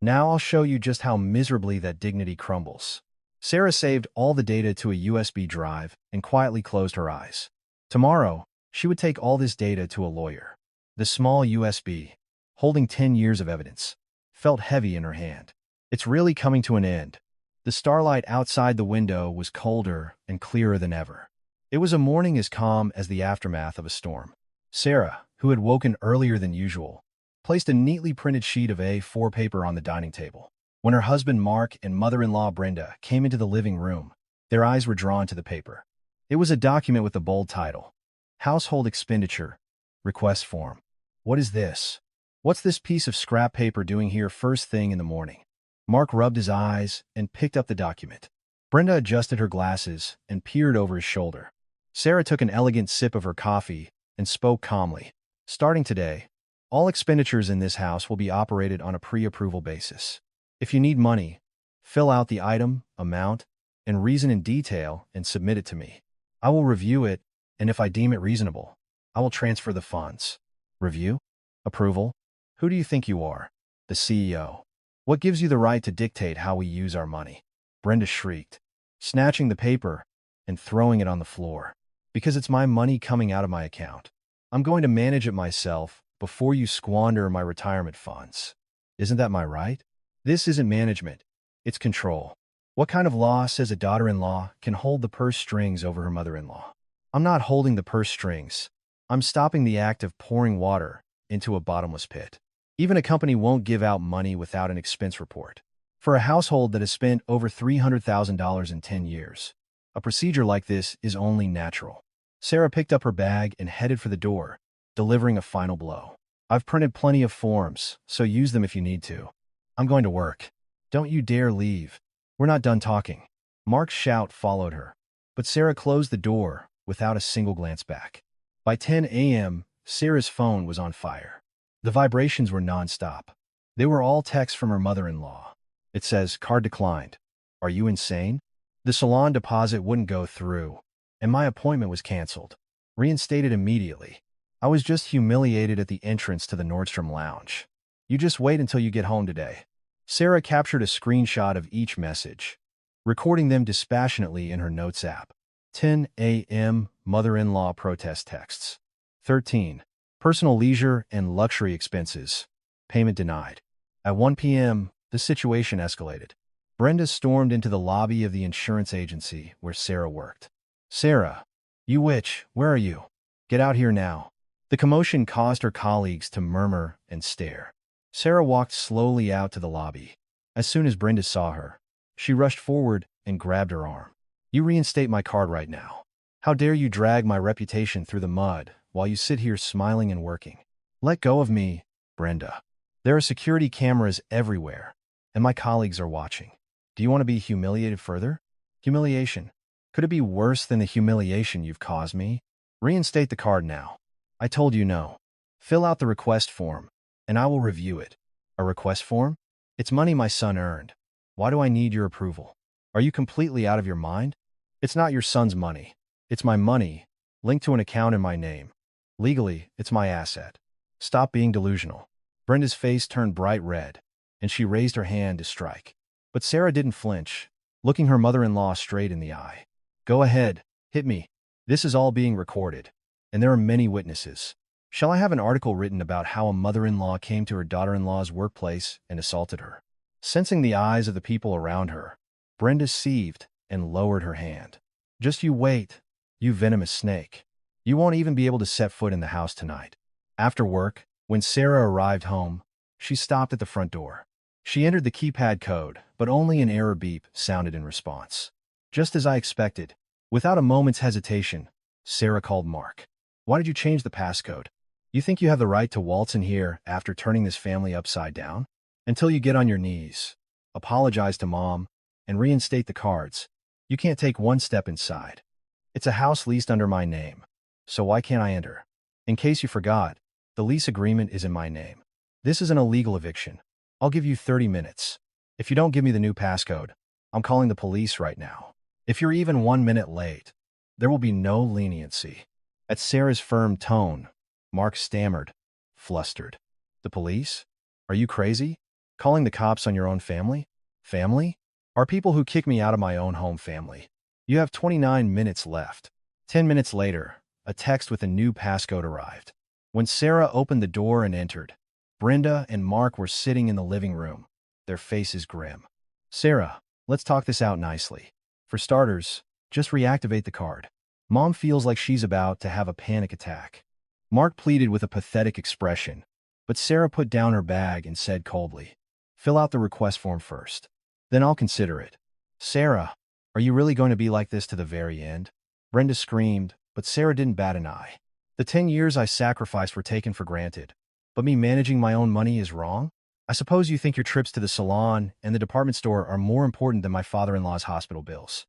Now I'll show you just how miserably that dignity crumbles. Sarah saved all the data to a USB drive and quietly closed her eyes. Tomorrow, she would take all this data to a lawyer. The small USB, holding 10 years of evidence, felt heavy in her hand. It's really coming to an end. The starlight outside the window was colder and clearer than ever. It was a morning as calm as the aftermath of a storm. Sarah, who had woken earlier than usual, placed a neatly printed sheet of A4 paper on the dining table. When her husband Mark and mother-in-law Brenda came into the living room, their eyes were drawn to the paper. It was a document with a bold title, Household Expenditure, Request Form. What is this? What's this piece of scrap paper doing here first thing in the morning? Mark rubbed his eyes and picked up the document. Brenda adjusted her glasses and peered over his shoulder. Sarah took an elegant sip of her coffee and spoke calmly. Starting today, all expenditures in this house will be operated on a pre-approval basis. If you need money, fill out the item, amount, and reason in detail and submit it to me. I will review it, and if I deem it reasonable, I will transfer the funds. Review? Approval? Who do you think you are? The CEO. What gives you the right to dictate how we use our money? Brenda shrieked, snatching the paper and throwing it on the floor. Because it's my money coming out of my account. I'm going to manage it myself before you squander my retirement funds. Isn't that my right? This isn't management. It's control. What kind of law says a daughter-in-law can hold the purse strings over her mother-in-law? I'm not holding the purse strings. I'm stopping the act of pouring water into a bottomless pit. Even a company won't give out money without an expense report. For a household that has spent over $300,000 in 10 years, a procedure like this is only natural. Sarah picked up her bag and headed for the door, delivering a final blow. I've printed plenty of forms, so use them if you need to. I'm going to work. Don't you dare leave. We're not done talking. Mark's shout followed her, but Sarah closed the door without a single glance back. By 10 a.m., Sarah's phone was on fire. The vibrations were nonstop. They were all texts from her mother-in-law. It says, card declined. Are you insane? The salon deposit wouldn't go through, and my appointment was canceled. Reinstated immediately. I was just humiliated at the entrance to the Nordstrom lounge. You just wait until you get home today. Sarah captured a screenshot of each message, recording them dispassionately in her notes app. 10 a.m. Mother-in-law protest texts. 13. Personal leisure and luxury expenses. Payment denied. At 1 p.m., the situation escalated. Brenda stormed into the lobby of the insurance agency where Sarah worked. Sarah, you witch, where are you? Get out here now. The commotion caused her colleagues to murmur and stare. Sarah walked slowly out to the lobby. As soon as Brenda saw her, she rushed forward and grabbed her arm. You reinstate my card right now. How dare you drag my reputation through the mud while you sit here smiling and working? Let go of me, Brenda. There are security cameras everywhere, and my colleagues are watching. Do you want to be humiliated further? Humiliation. Could it be worse than the humiliation you've caused me? Reinstate the card now. I told you no. Fill out the request form, and I will review it. A request form? It's money my son earned. Why do I need your approval? Are you completely out of your mind? It's not your son's money. It's my money, linked to an account in my name. Legally, it's my asset. Stop being delusional. Brenda's face turned bright red, and she raised her hand to strike. But Sarah didn't flinch, looking her mother-in-law straight in the eye. Go ahead, hit me. This is all being recorded, and there are many witnesses. Shall I have an article written about how a mother-in-law came to her daughter-in-law's workplace and assaulted her? Sensing the eyes of the people around her, Brenda seethed and lowered her hand. Just you wait, you venomous snake. You won't even be able to set foot in the house tonight. After work, when Sarah arrived home, she stopped at the front door. She entered the keypad code, but only an error beep sounded in response. Just as I expected, without a moment's hesitation, Sarah called Mark. Why did you change the passcode? You think you have the right to waltz in here after turning this family upside down? Until you get on your knees, apologize to Mom, and reinstate the cards, you can't take one step inside. It's a house leased under my name, so why can't I enter? In case you forgot, the lease agreement is in my name. This is an illegal eviction. I'll give you 30 minutes. If you don't give me the new passcode, I'm calling the police right now. If you're even 1 minute late, there will be no leniency. At Sarah's firm tone, Mark stammered, flustered. The police? Are you crazy? Calling the cops on your own family? Family? Are people who kick me out of my own home family. You have 29 minutes left. 10 minutes later, a text with a new passcode arrived. When Sarah opened the door and entered, Brenda and Mark were sitting in the living room, their faces grim. Sarah, let's talk this out nicely. For starters, just reactivate the card. Mom feels like she's about to have a panic attack. Mark pleaded with a pathetic expression, but Sarah put down her bag and said coldly, fill out the request form first. Then I'll consider it. Sarah, are you really going to be like this to the very end? Brenda screamed, but Sarah didn't bat an eye. The 10 years I sacrificed were taken for granted, but me managing my own money is wrong? I suppose you think your trips to the salon and the department store are more important than my father-in-law's hospital bills.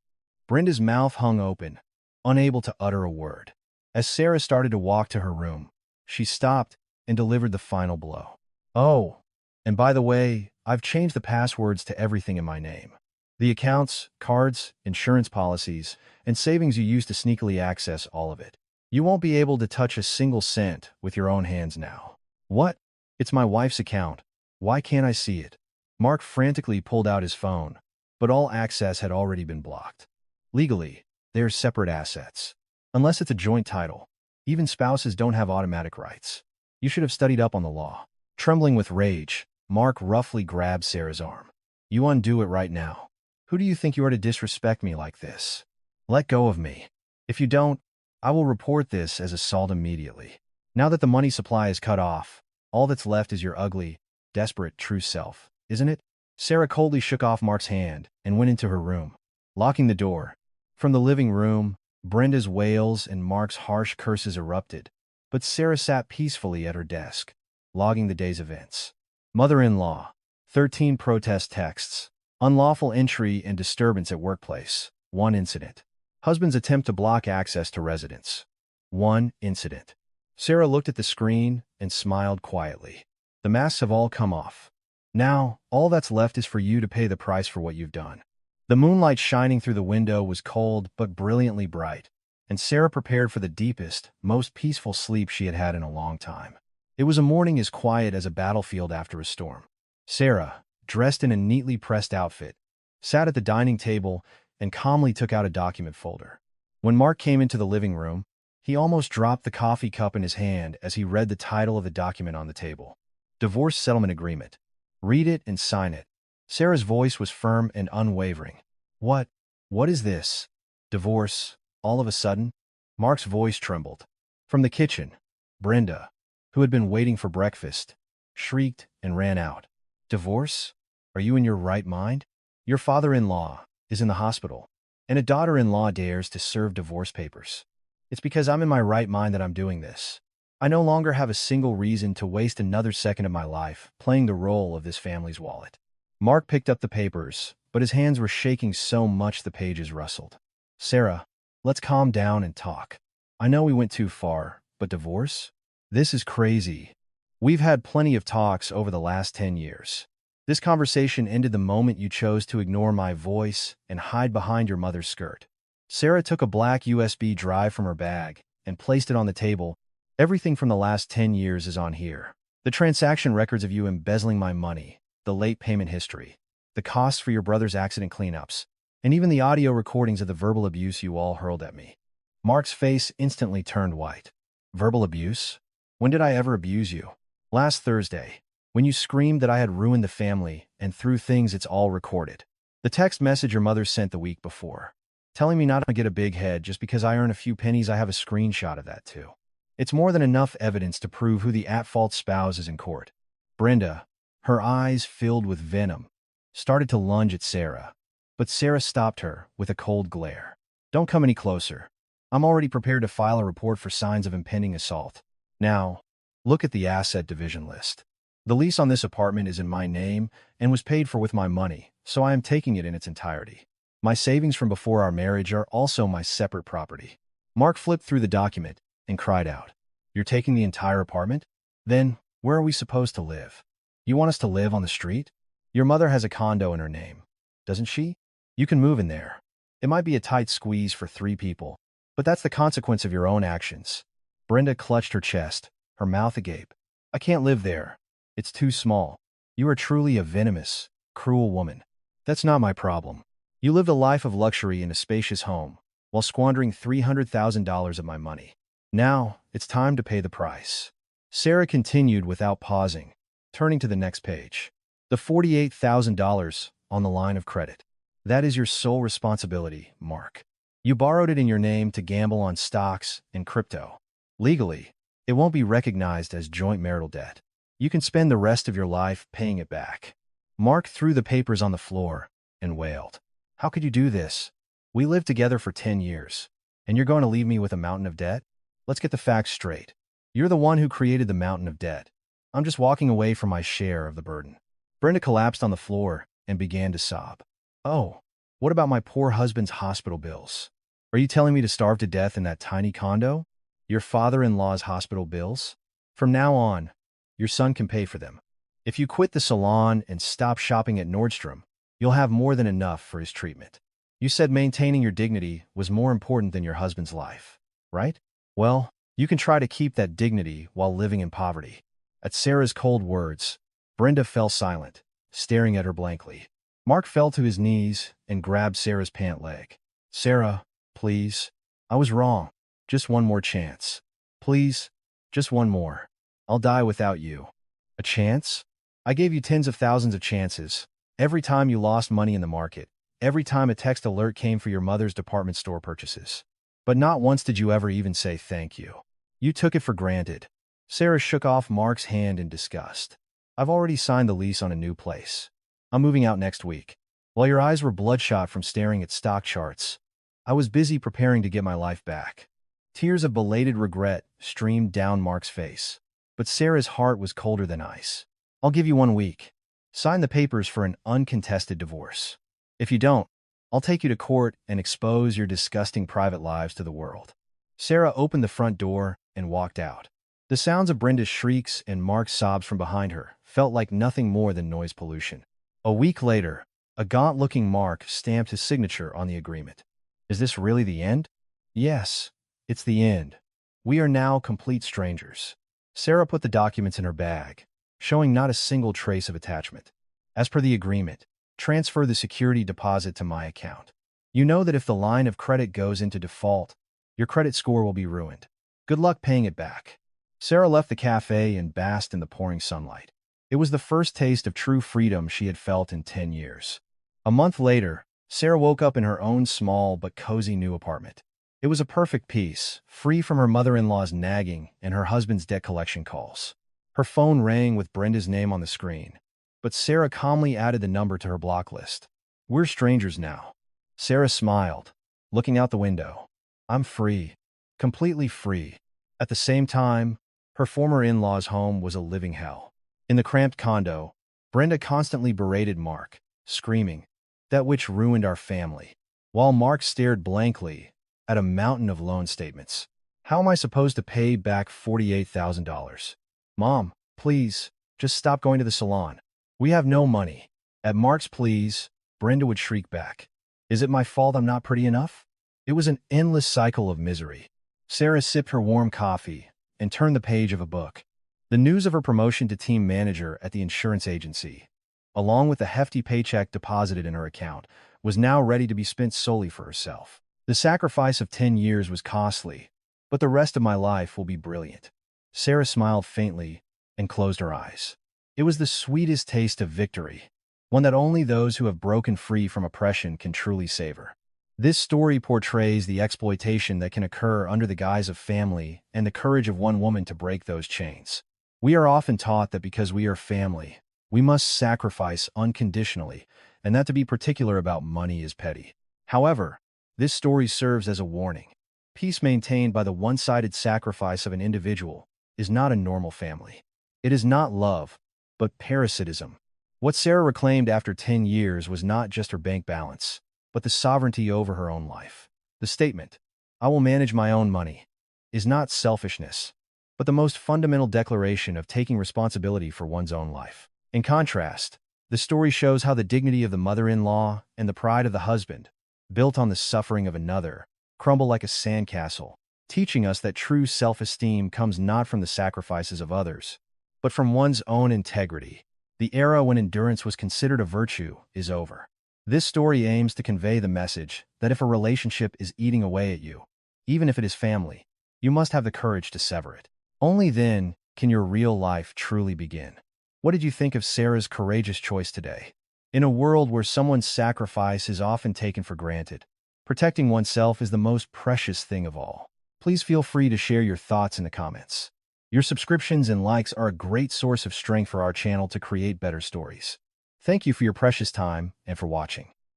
Brenda's mouth hung open, unable to utter a word. As Sarah started to walk to her room, she stopped and delivered the final blow. Oh, and by the way, I've changed the passwords to everything in my name. The accounts, cards, insurance policies, and savings you used to sneakily access all of it. You won't be able to touch a single cent with your own hands now. What? It's my wife's account. Why can't I see it? Mark frantically pulled out his phone, but all access had already been blocked. Legally, they are separate assets. Unless it's a joint title, even spouses don't have automatic rights. You should have studied up on the law. Trembling with rage, Mark roughly grabbed Sarah's arm. You undo it right now. Who do you think you are to disrespect me like this? Let go of me. If you don't, I will report this as assault immediately. Now that the money supply is cut off, all that's left is your ugly, desperate, true self, isn't it? Sarah coldly shook off Mark's hand and went into her room, locking the door. From the living room, Brenda's wails and Mark's harsh curses erupted, but Sarah sat peacefully at her desk, logging the day's events. Mother-in-law, 13 protest texts, unlawful entry and disturbance at workplace, 1 incident. Husband's attempt to block access to residence, 1 incident. Sarah looked at the screen and smiled quietly. The masks have all come off. Now, all that's left is for you to pay the price for what you've done. The moonlight shining through the window was cold but brilliantly bright, and Sarah prepared for the deepest, most peaceful sleep she had had in a long time. It was a morning as quiet as a battlefield after a storm. Sarah, dressed in a neatly pressed outfit, sat at the dining table and calmly took out a document folder. When Mark came into the living room, he almost dropped the coffee cup in his hand as he read the title of the document on the table. Divorce Settlement Agreement. Read it and sign it. Sarah's voice was firm and unwavering. What? What is this? Divorce, all of a sudden? Mark's voice trembled. From the kitchen, Brenda, who had been waiting for breakfast, shrieked and ran out. Divorce? Are you in your right mind? Your father-in-law is in the hospital, and a daughter-in-law dares to serve divorce papers. It's because I'm in my right mind that I'm doing this. I no longer have a single reason to waste another second of my life playing the role of this family's wallet. Mark picked up the papers, but his hands were shaking so much the pages rustled. Sarah, let's calm down and talk. I know we went too far, but divorce? This is crazy. We've had plenty of talks over the last 10 years. This conversation ended the moment you chose to ignore my voice and hide behind your mother's skirt. Sarah took a black USB drive from her bag and placed it on the table. Everything from the last 10 years is on here. The transaction records of you embezzling my money, the late payment history, the costs for your brother's accident cleanups, and even the audio recordings of the verbal abuse you all hurled at me. Mark's face instantly turned white. Verbal abuse? When did I ever abuse you? Last Thursday, when you screamed that I had ruined the family and threw things. It's all recorded. The text message your mother sent the week before, telling me not to get a big head just because I earn a few pennies. I have a screenshot of that too. It's more than enough evidence to prove who the at-fault spouse is in court. Brenda, her eyes filled with venom, started to lunge at Sarah, but Sarah stopped her with a cold glare. Don't come any closer. I'm already prepared to file a report for signs of impending assault. Now, look at the asset division list. The lease on this apartment is in my name and was paid for with my money, so I am taking it in its entirety. My savings from before our marriage are also my separate property. Mark flipped through the document and cried out, "You're taking the entire apartment? Then, where are we supposed to live? You want us to live on the street? Your mother has a condo in her name, doesn't she? You can move in there. It might be a tight squeeze for 3 people, but that's the consequence of your own actions." Brenda clutched her chest, her mouth agape. "I can't live there. It's too small. You are truly a venomous, cruel woman. That's not my problem. You lived a life of luxury in a spacious home, while squandering $300,000 of my money. Now, it's time to pay the price." Sarah continued without pausing, turning to the next page. "The $48,000 on the line of credit. That is your sole responsibility, Mark. You borrowed it in your name to gamble on stocks and crypto. Legally, it won't be recognized as joint marital debt. You can spend the rest of your life paying it back." Mark threw the papers on the floor and wailed. "How could you do this? We lived together for 10 years, and you're going to leave me with a mountain of debt? Let's get the facts straight. You're the one who created the mountain of debt. I'm just walking away from my share of the burden." Brenda collapsed on the floor and began to sob. "Oh, what about my poor husband's hospital bills? Are you telling me to starve to death in that tiny condo? Your father-in-law's hospital bills? From now on, your son can pay for them. If you quit the salon and stop shopping at Nordstrom, you'll have more than enough for his treatment. You said maintaining your dignity was more important than your husband's life, right? Well, you can try to keep that dignity while living in poverty." At Sarah's cold words, Brenda fell silent, staring at her blankly. Mark fell to his knees and grabbed Sarah's pant leg. "Sarah, please. I was wrong. Just one more chance. Please, just one more. I'll die without you." "A chance? I gave you tens of thousands of chances. Every time you lost money in the market, every time a text alert came for your mother's department store purchases. But not once did you ever even say thank you. You took it for granted." Sarah shook off Mark's hand in disgust. "I've already signed the lease on a new place. I'm moving out next week." While your eyes were bloodshot from staring at stock charts, I was busy preparing to get my life back. Tears of belated regret streamed down Mark's face, but Sarah's heart was colder than ice. "I'll give you 1 week. Sign the papers for an uncontested divorce. If you don't, I'll take you to court and expose your disgusting private lives to the world." Sarah opened the front door and walked out. The sounds of Brenda's shrieks and Mark's sobs from behind her felt like nothing more than noise pollution. A week later, a gaunt-looking Mark stamped his signature on the agreement. Is this really the end? Yes, it's the end. We are now complete strangers. Sarah put the documents in her bag, showing not a single trace of attachment. As per the agreement, transfer the security deposit to my account. You know that if the line of credit goes into default, your credit score will be ruined. Good luck paying it back. Sarah left the cafe and basked in the pouring sunlight. It was the first taste of true freedom she had felt in 10 years. A month later, Sarah woke up in her own small but cozy new apartment. It was a perfect peace, free from her mother-in-law's nagging and her husband's debt collection calls. Her phone rang with Brenda's name on the screen, but Sarah calmly added the number to her block list. We're strangers now. Sarah smiled, looking out the window. I'm free. Completely free. At the same time, her former in-law's home was a living hell. In the cramped condo, Brenda constantly berated Mark, screaming, "That witch ruined our family," while Mark stared blankly at a mountain of loan statements. How am I supposed to pay back $48,000? Mom, please, just stop going to the salon. We have no money. At Mark's pleas, Brenda would shriek back. Is it my fault I'm not pretty enough? It was an endless cycle of misery. Sarah sipped her warm coffee and turned the page of a book. The news of her promotion to team manager at the insurance agency, along with a hefty paycheck deposited in her account, was now ready to be spent solely for herself. The sacrifice of 10 years was costly, but the rest of my life will be brilliant. Sarah smiled faintly and closed her eyes. It was the sweetest taste of victory, one that only those who have broken free from oppression can truly savor. This story portrays the exploitation that can occur under the guise of family and the courage of one woman to break those chains. We are often taught that because we are family, we must sacrifice unconditionally, and that to be particular about money is petty. However, this story serves as a warning. Peace maintained by the one-sided sacrifice of an individual is not a normal family. It is not love, but parasitism. What Sarah reclaimed after 10 years was not just her bank balance, but the sovereignty over her own life. The statement, "I will manage my own money," is not selfishness, but the most fundamental declaration of taking responsibility for one's own life. In contrast, the story shows how the dignity of the mother-in-law and the pride of the husband, built on the suffering of another, crumble like a sandcastle, teaching us that true self-esteem comes not from the sacrifices of others, but from one's own integrity. The era when endurance was considered a virtue is over. This story aims to convey the message that if a relationship is eating away at you, even if it is family, you must have the courage to sever it. Only then can your real life truly begin. What did you think of Sarah's courageous choice today? In a world where someone's sacrifice is often taken for granted, protecting oneself is the most precious thing of all. Please feel free to share your thoughts in the comments. Your subscriptions and likes are a great source of strength for our channel to create better stories. Thank you for your precious time and for watching.